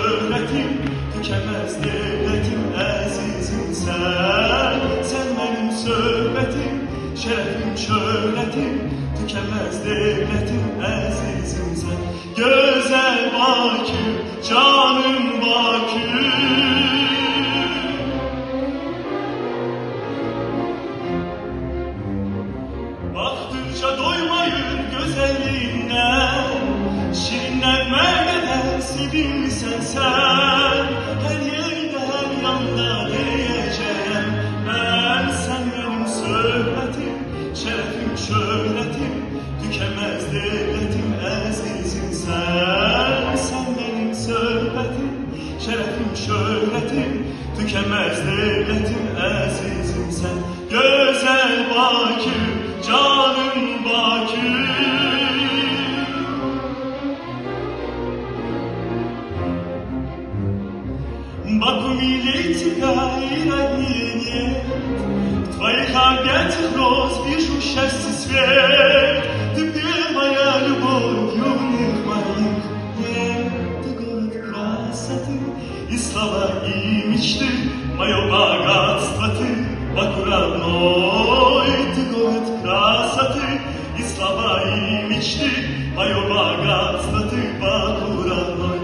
şöhretim, tükenmez devletim, azizim sen. Sen benim söhbetim, şerefim, şöhretim, tükenmez devletim, azizim sen. Güzel Bakü, canım Bakü. Baktıkça doymayır güzelliğinden, şirinler mermeler sivilsen sen. Her yerde her yanda diyeceğim ben. Sen benim söhbetim, şerefim, şöhretim, tükenmez devletim, azizim sen. Sen benim söhbetim, şerefim, şöhretim, tükenmez devletim, azizim sen. Güzel Bakü, canım Bakü. Baku militika i radnienie, w Twoich объятиях розбежу счастье свет. Ты первая любовь юных моих лет. Ты город красоты и слова и мечты, мое богатство ты, Баку родной. Ты город красоты и слова и мечты, мое богатство ты, Баку родной.